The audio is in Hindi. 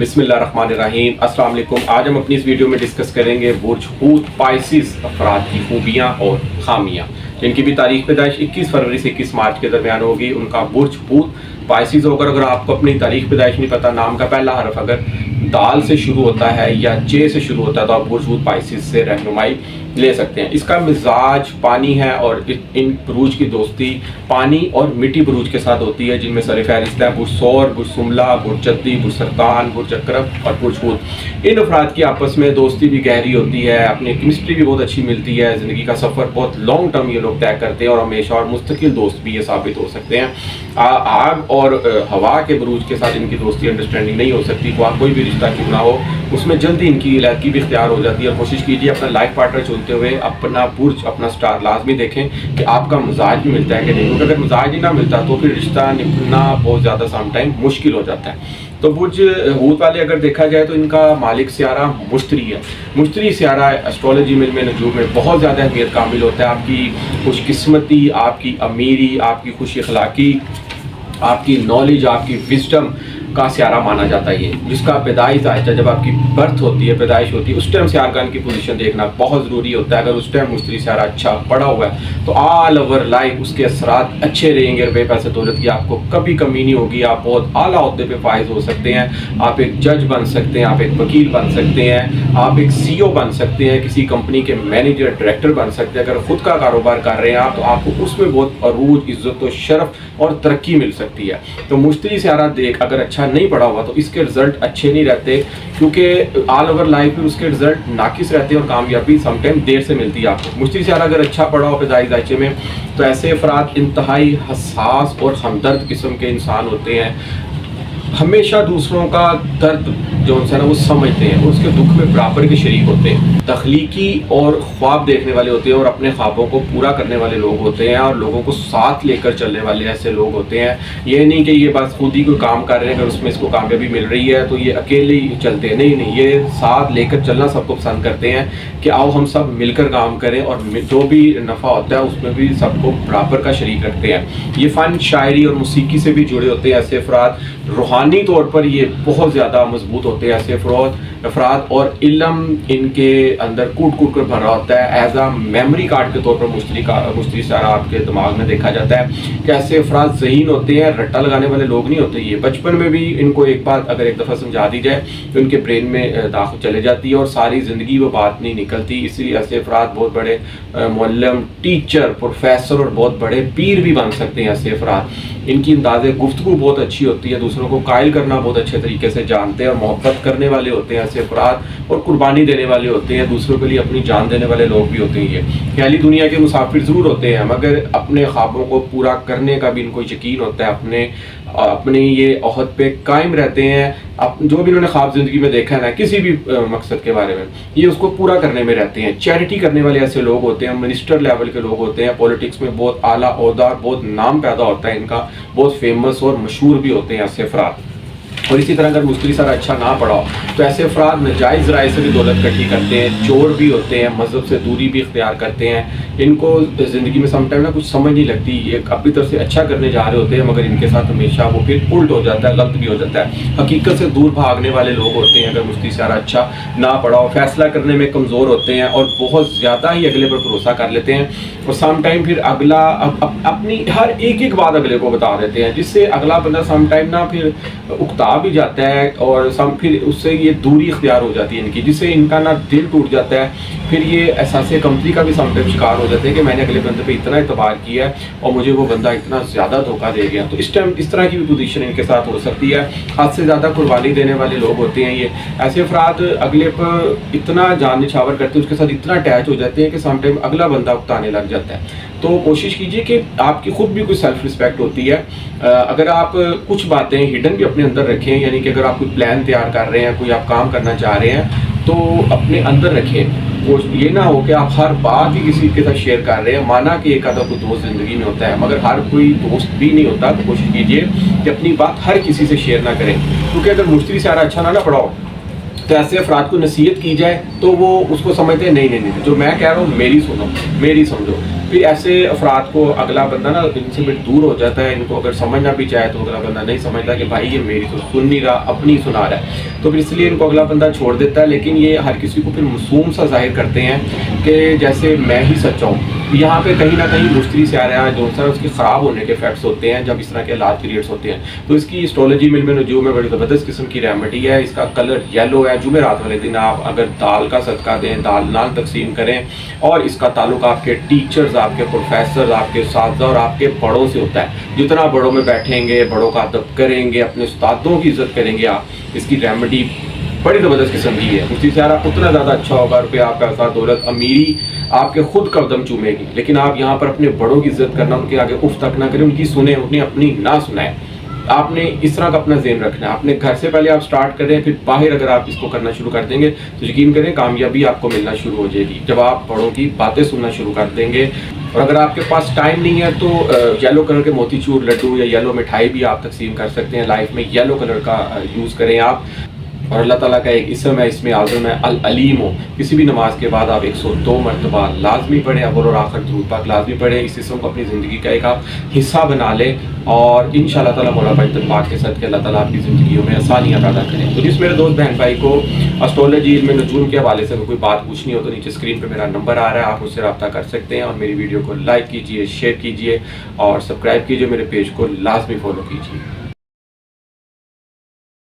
बिस्मिल्लाहिर्रहमानिर्रहीम, अस्सलाम वालेकुम। आज हम अपनी इस वीडियो में डिस्कस करेंगे बुर्ज हूत पाइसिस अफराद की खूबियाँ और खामियाँ, जिनकी भी तारीख पैदाइश 21 फरवरी से 21 मार्च के दरमियान होगी। उनका बुर्ज हूत पाइसिस होकर, अगर आपको अपनी तारीख पैदाइश नहीं पता, नाम का पहला हरफ अगर दाल से शुरू होता है या जे से शुरू होता है, तो आप बुर्ज हूत पाइसिस से रहनुमाई ले सकते हैं। इसका मिजाज पानी है और इन बुरूज की दोस्ती पानी और मिट्टी बुरूज के साथ होती है, जिनमें सर फहरिस्त है बुर्ज सौर, बुर्ज सुमला, बुर्ज जद्दी, बुर्ज सरतान, बुर्ज अकरब और बुर्ज हूत। इन अफराद की आपस में दोस्ती भी गहरी होती है, अपनी केमिस्ट्री भी बहुत अच्छी मिलती है। ज़िंदगी का सफ़र बहुत लॉन्ग टर्म ये लोग तय करते हैं और हमेशा और मुस्तकिल दोस्त भी ये साबित हो सकते हैं। आग और हवा के बुरूज के साथ इनकी दोस्ती अंडरस्टैंडिंग नहीं हो सकती। कोई भी रिश्ता क्यों ना हो, उसमें जल्दी इनकी इलाकी भी इख्तियार हो जाती है। कोशिश कीजिए अपना लाइफ पार्टनर चुनते हुए अपना बुर्ज, अपना स्टार लाजमी देखें कि आपका मिजाज भी मिलता है कि नहीं, क्योंकि अगर मिजाज ही ना मिलता तो फिर रिश्ता निभाना बहुत ज़्यादा समटाइम मुश्किल हो जाता है। तो बुर्ज हूत वाले अगर देखा जाए तो इनका मालिक सियारा मुश्तरी है। मुश्तरी सियारा एस्ट्रोलॉजी में नजूम में बहुत ज़्यादा अहमियत कामिल होता है। आपकी खुशकिस्मती, आपकी अमीरी, आपकी खुश अखलाकी, आपकी नॉलेज, आपकी विजडम का सियारा माना जाता है। ये जिसका पैदाइश आयता जब आपकी बर्थ होती है, पैदाइश होती है, उस टाइम सियारगान की पोजीशन देखना बहुत ज़रूरी होता है। अगर उस टाइम मुश्तरी सियारा अच्छा पड़ा हुआ है तो ऑल ओवर लाइफ उसके असरात अच्छे रहेंगे। रुपये पैसे दौलत की आपको कभी कमी नहीं होगी। आप बहुत आला ओहदे पे फाइज हो सकते हैं। आप एक जज बन सकते हैं, आप एक वकील बन सकते हैं, आप एक CEO बन सकते हैं, किसी कंपनी के मैनेजर, डायरेक्टर बन सकते हैं। अगर खुद का कारोबार कर रहे हैं आप, तो आपको उसमें बहुत अरूज, इज्जत और शरफ और तरक्की मिल सकती है। तो मुश्तरी सियारा देख अगर अच्छा नहीं पड़ा हुआ तो इसके रिजल्ट अच्छे नहीं रहते, क्योंकि ऑल ओवर लाइफ में उसके रिजल्ट नाकिस रहते हैं और कामयाबी समटाइम देर से मिलती है आपको। मुश्तरी सियारा अगर अच्छा पड़ा हो पैदाइश दायचे में, तो ऐसे अफराद इंतहाई हसास और हमदर्द किस्म के इंसान होते हैं। हमेशा दूसरों का दर्द जो है ना वो समझते हैं, उसके दुख में बराबर के शरीक होते हैं। तख्लीकी और ख्वाब देखने वाले होते हैं और अपने ख्वाबों को पूरा करने वाले लोग होते हैं और लोगों को साथ लेकर चलने वाले ऐसे लोग होते हैं। ये नहीं कि ये बस खुद ही कोई काम कर रहे हैं, अगर उसमें इसको कामयाबी मिल रही है तो ये अकेले ही चलते हैं। नहीं, ये साथ लेकर चलना सबको पसंद करते हैं कि आओ हम सब मिलकर काम करें और जो भी नफ़ा होता है उसमें भी सबको बराबर का शरीक रखते हैं। ये फ़न, शायरी और मौसीकी से भी जुड़े होते हैं ऐसे अफराद। रूहानी तौर पर ये बहुत ज़्यादा मजबूत होते हैं ऐसे अफराद, और इल्म इनके अंदर कूट कूट कर भरा होता है। एज आ मेमोरी कार्ड के तौर पर मुश्तरी सियारा आपके दिमाग में देखा जाता है कि ऐसे अफराद ज़हीन होते हैं, रट्टा लगाने वाले लोग नहीं होते। ये बचपन में भी इनको एक बात अगर एक दफ़ा समझा दी जाए तो इनके ब्रेन में दाखिल चले जाती है और सारी ज़िंदगी वो बात नहीं निकलती। इसीलिए ऐसे अफराद बहुत बड़े मुअल्लिम, टीचर, प्रोफेसर और बहुत बड़े पीर भी बन सकते हैं। ऐसे अफराद इनकी अंदाज़े गुफ्तगू बहुत अच्छी होती है, दूसरों को कायल करना बहुत अच्छे तरीके से जानते हैं और मोहब्बत करने वाले होते हैं ऐसे अफराद, और कुर्बानी देने वाले होते हैं, दूसरों के लिए अपनी जान देने वाले लोग भी होते हैं। ये ख्याली दुनिया के मुसाफिर ज़रूर होते हैं, मगर अपने ख्वाबों को पूरा करने का भी इनको यकीन होता है। अपने ये ओहद पे कायम रहते हैं। जो भी इन्होंने ख्वाब ज़िंदगी में देखा है ना, किसी भी मकसद के बारे में, ये उसको पूरा करने में रहते हैं। चैरिटी करने वाले ऐसे लोग होते हैं, मिनिस्टर लेवल के लोग होते हैं, पॉलिटिक्स में बहुत आला ओहदा, बहुत नाम पैदा होता है इनका, बहुत फेमस और मशहूर भी होते हैं ऐसे अफराद। और इसी तरह अगर मुश्तरी सियारा अच्छा ना पड़ा हो तो ऐसे अफराद नाजायज़ राय से भी दौलत इकट्ठी करते हैं, चोर भी होते हैं, मज़हब से दूरी भी इख्तियार करते हैं। इनको ज़िंदगी में समटाइम ना कुछ समझ नहीं लगती, ये अपनी तरफ से अच्छा करने जा रहे होते हैं, मगर इनके साथ हमेशा वो फिर उल्ट हो जाता है, गलत भी हो जाता है। हकीकत से दूर भागने वाले लोग होते हैं अगर मुश्तरी सियारा अच्छा ना पड़ा हो। फैसला करने में कमज़ोर होते हैं और बहुत ज़्यादा ही अगले पर भरोसा कर लेते हैं, और समटाइम फिर अगला अपनी हर एक बात अगले को बता देते हैं, जिससे अगला बंदा समटाइम ना फिर उकता भी जाता है और फिर उससे ये दूरी इख्तियार हो जाती है इनकी, जिससे इनका ना दिल टूट जाता है। फिर ये एहसास कमतरी का भी समटाइम शिकार हो जाते हैं कि मैंने अगले बंदे पे इतना एतबार किया है और मुझे वो बंदा इतना ज़्यादा धोखा दे गया। तो इस टाइम इस तरह की भी पोजीशन इनके साथ हो सकती है। हद से ज़्यादा कुर्बानी देने वाले लोग होते हैं ये ऐसे अफराद, अगले पर इतना जान निछावर करते हैं, उसके साथ इतना अटैच हो जाते हैं कि समटाइम अगला बंदा उकताने लग जाता है। तो कोशिश कीजिए कि आपकी खुद भी कोई सेल्फ रिस्पेक्ट होती है। अगर आप कुछ बातें हिडन भी अपने अंदर रखें, यानी कि अगर आप कोई प्लान तैयार कर रहे हैं, कोई आप काम करना चाह रहे हैं, तो अपने अंदर रखें। वो ये ना हो कि आप हर बात ही किसी के साथ शेयर कर रहे हैं। माना कि एक आधा कोई दोस्त ज़िंदगी में होता है, मगर हर कोई दोस्त भी नहीं होता। तो कोशिश कीजिए कि अपनी बात हर किसी से शेयर ना करें, क्योंकि अगर मुश्तरी सियारा अच्छा ना पड़ा हो तो ऐसे अफराद को नसीहत की जाए तो वो उसको समझते हैं नहीं नहीं नहीं, जो मैं कह रहा हूँ मेरी सुनो, मेरी समझो। फिर ऐसे अफराद को अगला बंदा ना इनसे भी दूर हो जाता है। इनको अगर समझना भी चाहे तो अगला बंदा नहीं समझता कि भाई ये मेरी तो सुन नहीं रहा, अपनी सुना रहा है, तो फिर इसलिए इनको अगला बंदा छोड़ देता है। लेकिन ये हर किसी को फिर मासूम सा जाहिर करते हैं कि जैसे मैं ही सच्चा हूँ। यहाँ पे कहीं ना कहीं मुश्तरी से आ रहा है जो सर उसके ख़राब होने के इफेक्ट्स होते हैं जब इस तरह के हालात क्रिएट्स होते हैं। तो इसकी एस्ट्रोलॉजी में इल्म नजूम में बड़ी ज़बरदस्त किस्म की रेमेडी है। इसका कलर येलो है। जुमेरात वाले दिन आप अगर दाल का सदका दें, दाल नाल तकसीम करें, और इसका ताल्लुक आपके टीचर्स, आपके प्रोफेसर, आपके उस्ताद और आपके बड़ों से होता है। जितना बड़ों में बैठेंगे, बड़ों का अदब करेंगे, अपने उस्तादों की इज्जत करेंगे आप, इसकी रेमेडी बड़ी ज़बरदस्त किस्म की है। उससे सारा उतना ज़्यादा अच्छा होगा, रुपया, पैसा, दौलत, अमीरी आपके खुद कदम चूमेगी। लेकिन आप यहाँ पर अपने बड़ों की इज्जत करना, उनके आगे उफ तक ना करें, उनकी सुने, उन्हें अपनी ना सुनाएं। आपने इस तरह का अपना ज़हन रखना है। अपने घर से पहले आप स्टार्ट करें, फिर बाहर अगर आप इसको करना शुरू कर देंगे तो यकीन करें कामयाबी आपको मिलना शुरू हो जाएगी जब आप बड़ों की बातें सुनना शुरू कर देंगे। और अगर आपके पास टाइम नहीं है तो येलो कलर के मोतीचूर लड्डू या येलो मिठाई भी आप तकसीम कर सकते हैं। लाइफ में येलो कलर का यूज़ करें आप। और अल्लाह ताला का एक इसम है, इसमें आज़म है अल अलीम हो। किसी भी नमाज के बाद आप 102 मरतबा लाजमी पढ़ें, अव्वल और आखिर दुरूद पाक लाजमी पढ़ें। इस इसम को अपनी ज़िंदगी का एक आप हिस्सा बना लें और इंशाअल्लाह ताला मौला पाक पाक के साथ अल्लाह ताला आपकी ज़िंदगियों में आसानियाँ पैदा करें। तो जिस मेरे दोस्त बहन भाई को एस्ट्रोलॉजी इल्म नजूम के हवाले से कोई बात पूछनी हो तो नीचे स्क्रीन पर मेरा नंबर आ रहा है, आप मुझसे रब्ता कर सकते हैं। और मेरी वीडियो को लाइक कीजिए, शेयर कीजिए और सब्सक्राइब कीजिए, मेरे पेज को लाजमी फॉलो कीजिए।